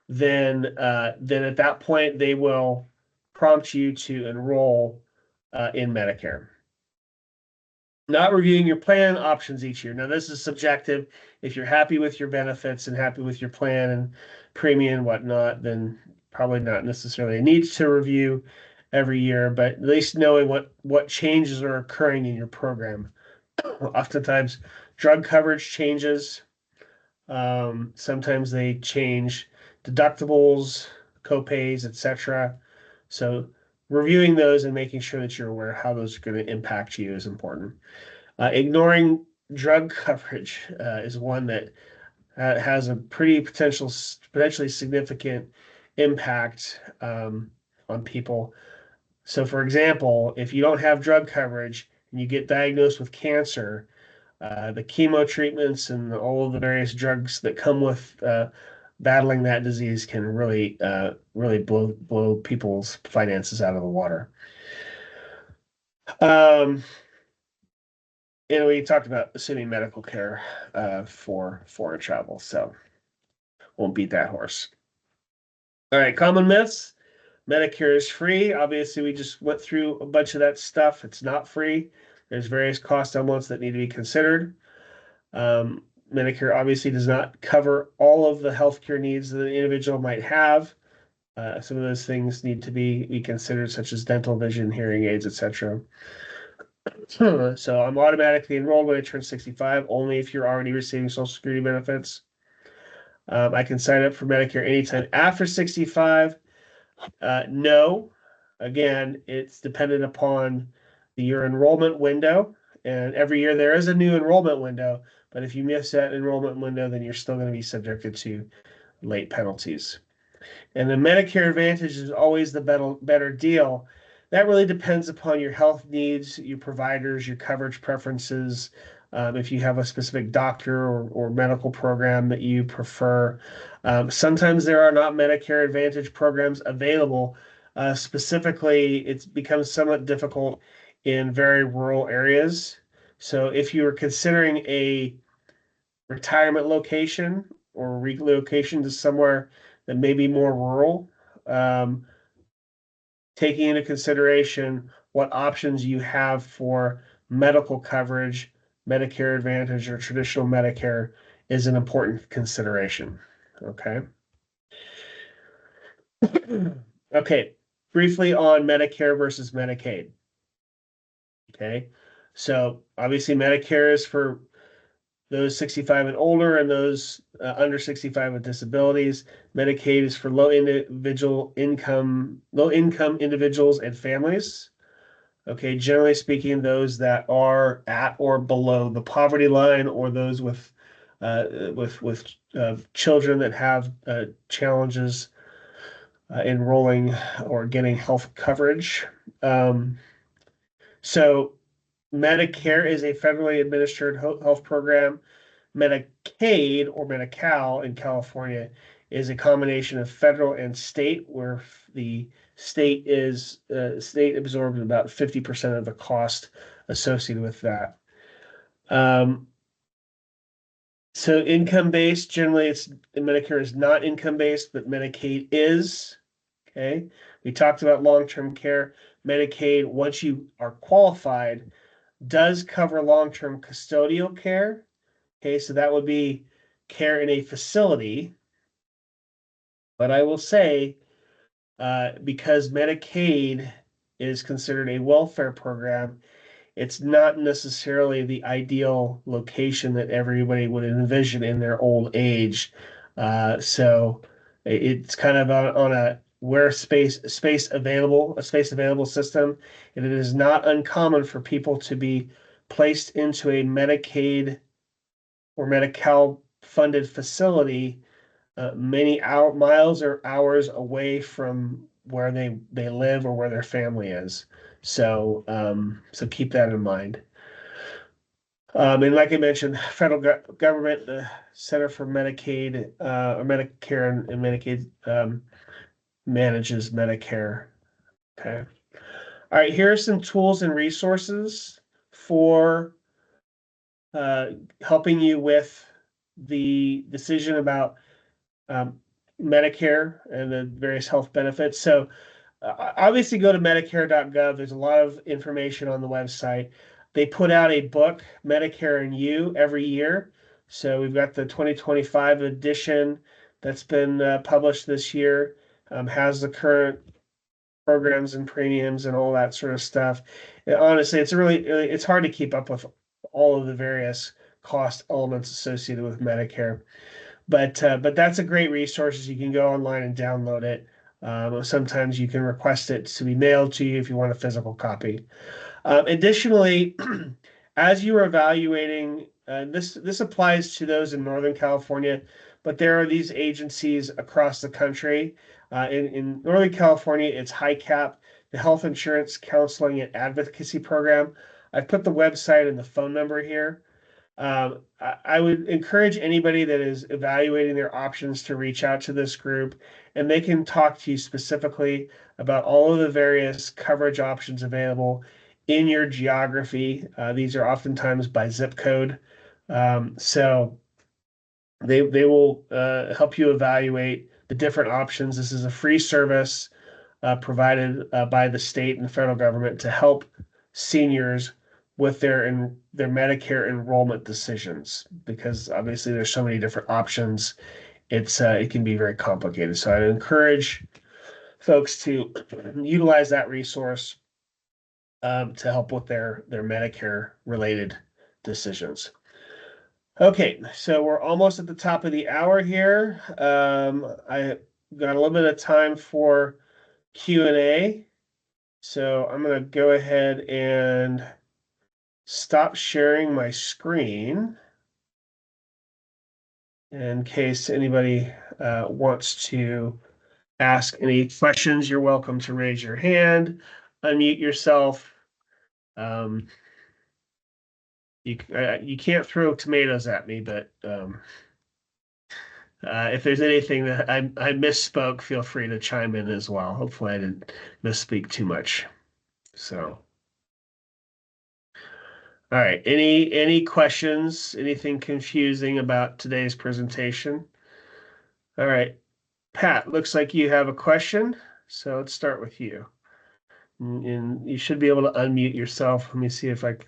then at that point they will prompt you to enroll in Medicare. Not reviewing your plan options each year. Now, this is subjective. If you're happy with your benefits and happy with your plan and premium and whatnot, then probably not necessarily a need to review every year, but at least knowing what changes are occurring in your program. Oftentimes, drug coverage changes. Sometimes they change deductibles, copays, etc. So reviewing those and making sure that you're aware how those are going to impact you is important. Ignoring drug coverage is one that has a potentially significant impact on people. So, for example, if you don't have drug coverage and you get diagnosed with cancer, the chemo treatments and all of the various drugs that come with battling that disease can really blow people's finances out of the water. We talked about assuming medical care for foreign travel, so won't beat that horse. All right, common myths. Medicare is free. Obviously, we just went through a bunch of that stuff. It's not free. There's various cost elements that need to be considered. Medicare obviously does not cover all of the healthcare needs that an individual might have. Some of those things need to be considered, such as dental, vision, hearing aids, etc. So I'm automatically enrolled when I turn 65, only if you're already receiving Social Security benefits. I can sign up for Medicare anytime after 65. No, again, it's dependent upon your enrollment window. And every year there is a new enrollment window, but if you miss that enrollment window, then you're still going to be subjected to late penalties. And the Medicare Advantage is always the better deal. That really depends upon your health needs, your providers, your coverage preferences, if you have a specific doctor or medical program that you prefer. Sometimes there are not Medicare Advantage programs available. Specifically, it's becomes somewhat difficult in very rural areas. So if you are considering a retirement location or relocation to somewhere that may be more rural, um, taking into consideration what options you have for medical coverage, Medicare Advantage, or traditional Medicare is an important consideration. Okay. Okay. Briefly on Medicare versus Medicaid. Okay. So obviously, Medicare is for those 65 and older and those under 65 with disabilities. Medicaid is for low income individuals and families. Okay, generally speaking, those that are at or below the poverty line, or those with children that have challenges enrolling or getting health coverage. Um, so Medicare is a federally administered health program. Medicaid or Medi-Cal in California is a combination of federal and state, where the state absorbs about 50% of the cost associated with that. So income-based, generally Medicare is not income-based, but Medicaid is. Okay. We talked about long-term care. Medicaid, once you are qualified, does cover long-term custodial care. Okay, so that would be care in a facility. But I will say, because Medicaid is considered a welfare program, it's not necessarily the ideal location that everybody would envision in their old age. So it's kind of on a where space available, a space available system, and it is not uncommon for people to be placed into a Medicaid or Medi-Cal funded facility many miles or hours away from where they live or where their family is. So keep that in mind. And like I mentioned, federal government, the Center for Medicaid or Medicare and Medicaid manages Medicare. Okay. All right. Here are some tools and resources for helping you with the decision about um, Medicare and the various health benefits. So obviously go to medicare.gov. There's a lot of information on the website. They put out a book, Medicare and You, every year. So we've got the 2025 edition that's been published this year, has the current programs and premiums and all that sort of stuff. And honestly, it's hard to keep up with all of the various cost elements associated with Medicare. But that's a great resource. You can go online and download it. Sometimes you can request it to be mailed to you if you want a physical copy. Additionally, as you are evaluating, this applies to those in Northern California, but there are these agencies across the country. In Northern California, it's HICAP, the Health Insurance Counseling and Advocacy Program. I've put the website and the phone number here. I would encourage anybody that is evaluating their options to reach out to this group, and they can talk to you specifically about all of the various coverage options available in your geography. These are oftentimes by zip code. So they will help you evaluate the different options. This is a free service provided by the state and federal government to help seniors with their Medicare enrollment decisions, because obviously there's so many different options. It can be very complicated. So I'd encourage folks to utilize that resource to help with their Medicare related decisions. Okay, so we're almost at the top of the hour here. I got a little bit of time for Q&A. So I'm going to go ahead and stop sharing my screen in case anybody wants to ask any questions. You're welcome to raise your hand, unmute yourself. You can't throw tomatoes at me, but if there's anything that I misspoke, feel free to chime in as well. Hopefully I didn't misspeak too much. So, all right. Any questions? Anything confusing about today's presentation? All right. Pat, looks like you have a question. So let's start with you. And you should be able to unmute yourself. Let me see if I can.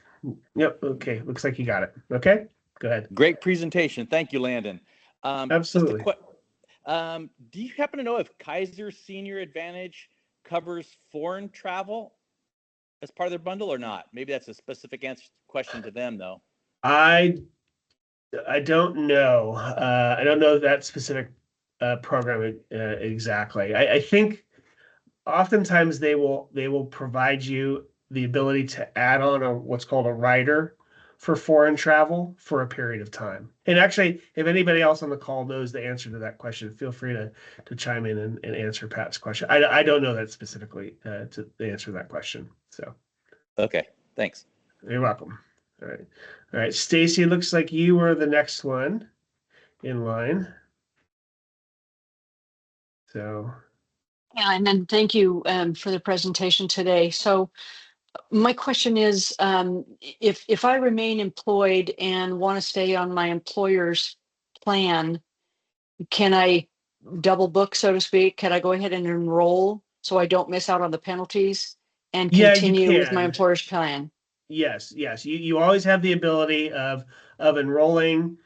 Yep. Okay. Looks like you got it. Okay. Go ahead. Great presentation. Thank you, Landon. Absolutely. Do you happen to know if Kaiser Senior Advantage covers foreign travel as part of their bundle or not? Maybe that's a specific question to them, though. I don't know. I don't know that specific program exactly. I think oftentimes they will provide you the ability to add on what's called a rider for foreign travel for a period of time. And actually, if anybody else on the call knows the answer to that question, feel free to chime in and answer Pat's question. I don't know that specifically to answer that question. So, okay, thanks. You're welcome. All right. Stacy, looks like you were the next one in line. So. Yeah, and then thank you for the presentation today. So my question is, if I remain employed and want to stay on my employer's plan, can I double book, so to speak? Can I go ahead and enroll so I don't miss out on the penalties and continue with my employer's plan? Yes. You always have the ability of enrolling.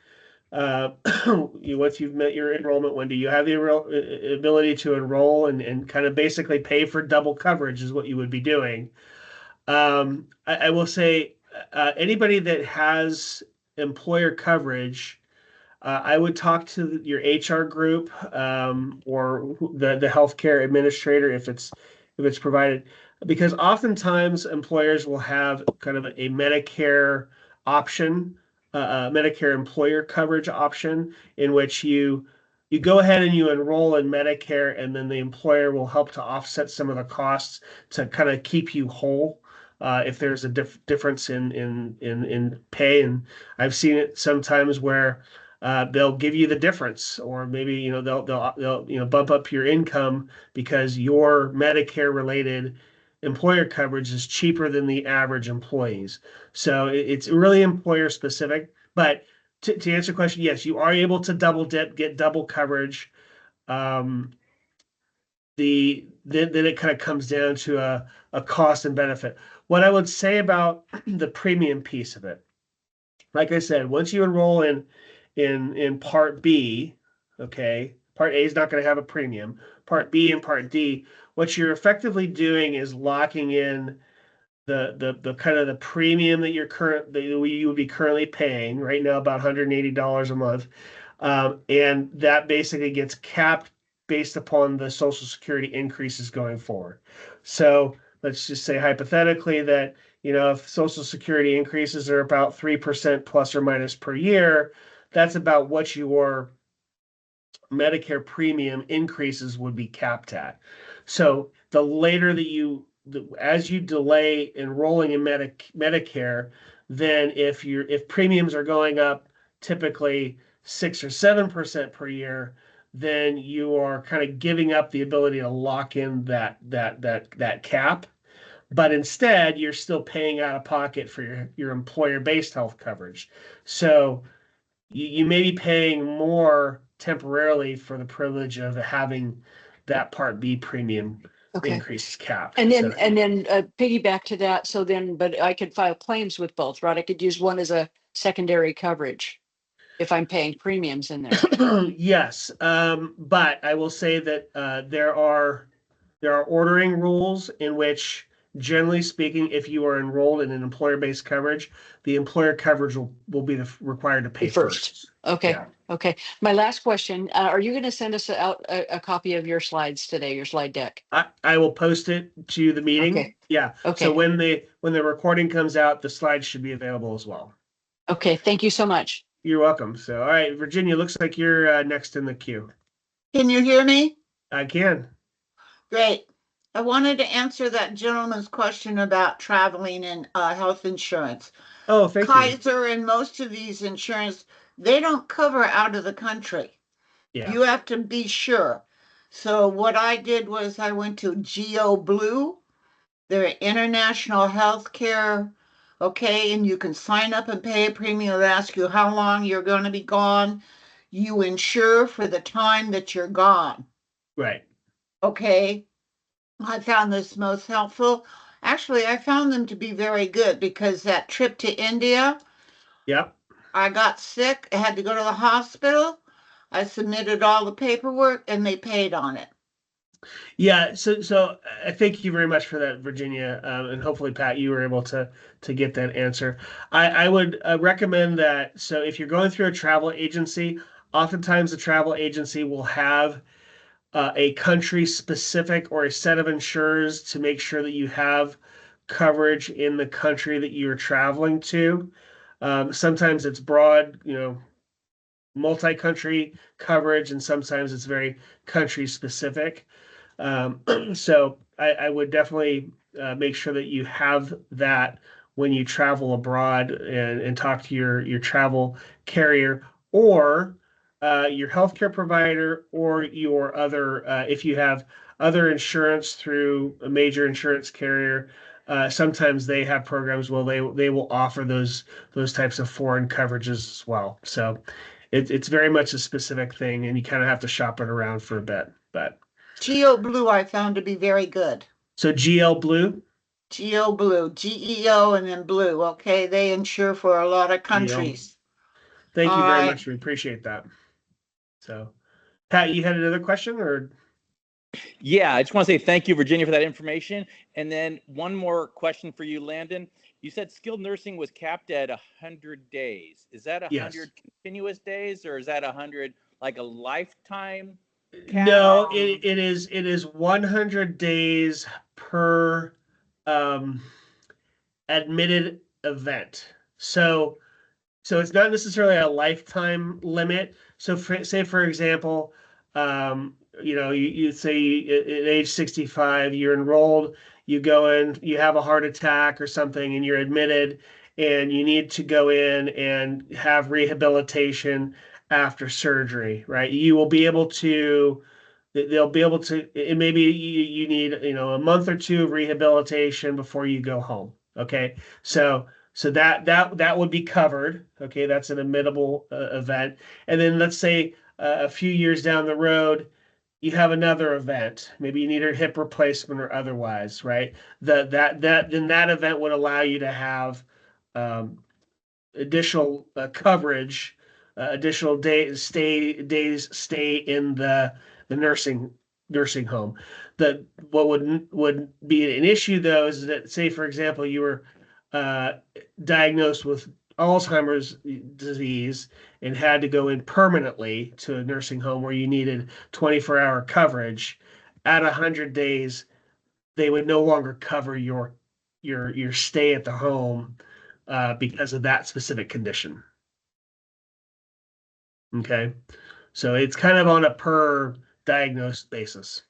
Once you've met your enrollment window, you have the ability to enroll and kind of basically pay for double coverage is what you would be doing. I will say anybody that has employer coverage, I would talk to your HR group or the healthcare administrator if it's provided, because oftentimes employers will have kind of a Medicare option, Medicare employer coverage option, in which you go ahead and you enroll in Medicare, and then the employer will help to offset some of the costs to kind of keep you whole. If there's a difference in pay, and I've seen it sometimes where they'll give you the difference, or maybe they'll bump up your income because your Medicare related employer coverage is cheaper than the average employees. So it's really employer specific. But to answer your question, yes, you are able to double dip, get double coverage. Then it kind of comes down to a cost and benefit. What I would say about the premium piece of it, like I said, once you enroll in Part B, okay, Part A is not going to have a premium. Part B and Part D, what you're effectively doing is locking in the kind of the premium that you would be currently paying right now, about $180 a month, and that basically gets capped based upon the Social Security increases going forward. So let's just say hypothetically that if Social Security increases are about 3% plus or minus per year, that's about what your Medicare premium increases would be capped at. So the later that as you delay enrolling in Medicare, then if premiums are going up typically 6 or 7% per year, then you are kind of giving up the ability to lock in that cap. But instead, you're still paying out of pocket for your employer-based health coverage. So you may be paying more temporarily for the privilege of having that Part B premium Okay. increase is capped. And So then piggyback to that. So then, but I could file claims with both, right? I could use one as a secondary coverage if I'm paying premiums in there. yes, but I will say that there are ordering rules in which, generally speaking, if you are enrolled in an employer-based coverage, the employer coverage will be required to pay First. first. Okay. Yeah. Okay. My last question, are you going to send us out a copy of your slides today, your slide deck? I will post it to the meeting. Okay. Yeah. So Okay. when the recording comes out, the slides should be available as well. Okay. Thank you so much. You're welcome. So, all right, Virginia, looks like you're next in the queue. Can you hear me? I can. Great. I wanted to answer that gentleman's question about traveling and health insurance. Oh, thank you. Kaiser and most of these insurance, they don't cover out of the country. Yeah. You have to be sure. So what I did was I went to Geo Blue, their international health care. Okay, and you can sign up and pay a premium. It'll ask you how long you're going to be gone. You insure for the time that you're gone. Right. Okay, I found this most helpful. Actually, I found them to be very good because that trip to India, Yep. I got sick. I had to go to the hospital. I submitted all the paperwork and they paid on it. Yeah. So thank you very much for that, Virginia, and hopefully, Pat, you were able to get that answer. I would recommend that. So if you're going through a travel agency, oftentimes the travel agency will have a country specific or a set of insurers to make sure that you have coverage in the country that you're traveling to. Sometimes it's broad, multi-country coverage, and sometimes it's very country specific. So I would definitely make sure that you have that when you travel abroad and talk to your travel carrier or your healthcare provider or your other, if you have other insurance through a major insurance carrier, sometimes they have programs where they will offer those types of foreign coverages as well. So it's very much a specific thing, and you kind of have to shop it around for a bit. But Geo Blue I found to be very good. so GL Blue, Geo Blue, GEO and then Blue. Okay, they insure for a lot of countries. thank you All very right. much. We appreciate that. So, Pat, you had another question, or Yeah, I just want to say thank you, Virginia, for that information. And then one more question for you, Landon. You said skilled nursing was capped at 100 days. Is that 100 yes? continuous days, or is that 100 like a lifetime cap? No, it is 100 days per admitted event. So it's not necessarily a lifetime limit. So say for example, you say at age 65, you're enrolled, you go in, you have a heart attack or something, and you're admitted, and you need to go in and have rehabilitation after surgery, right? You will be able to, they'll be able to, and maybe you need, a month or two of rehabilitation before you go home. Okay. So that would be covered. Okay, that's an admittable event. And then let's say a few years down the road, you have another event. Maybe you need a hip replacement or otherwise, right? That event would allow you to have additional coverage, additional days stay in the nursing home. What would be an issue though is that, say for example, you were uh, diagnosed with Alzheimer's disease and had to go in permanently to a nursing home where you needed 24-hour coverage. At 100 days, they would no longer cover your stay at the home because of that specific condition. Okay, so it's kind of on a per diagnosed basis.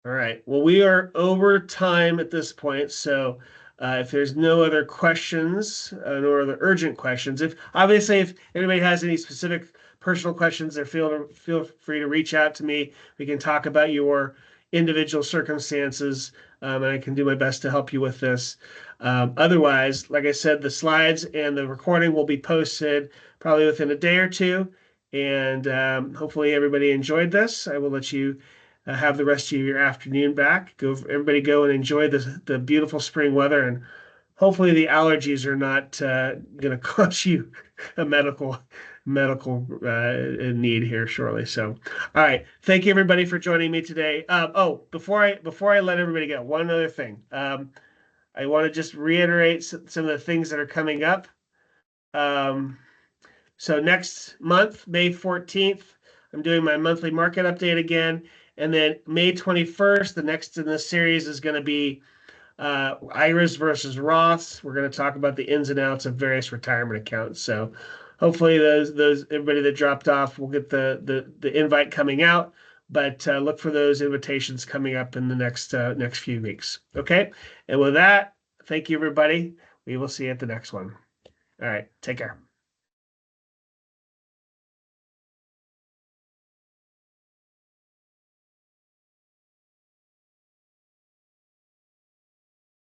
All right. Well, we are over time at this point, so if there's no other questions, no other urgent questions, if anybody has any specific personal questions, or feel free to reach out to me. We can talk about your individual circumstances, and I can do my best to help you with this. Otherwise, like I said, the slides and the recording will be posted probably within a day or two, and hopefully everybody enjoyed this. I will let you have the rest of your afternoon back. Everybody go and enjoy the beautiful spring weather, and hopefully the allergies are not going to cause you a medical need here shortly. So, all right, thank you everybody for joining me today. Before I let everybody go, one other thing. I want to just reiterate some of the things that are coming up. So next month, May 14th, I'm doing my monthly market update again. And then May 21st, the next in the series is going to be IRAs versus Roths. We're going to talk about the ins and outs of various retirement accounts. So hopefully those everybody that dropped off will get the invite coming out. But look for those invitations coming up in the next few weeks. Okay. And with that, thank you, everybody. We will see you at the next one. All right. Take care.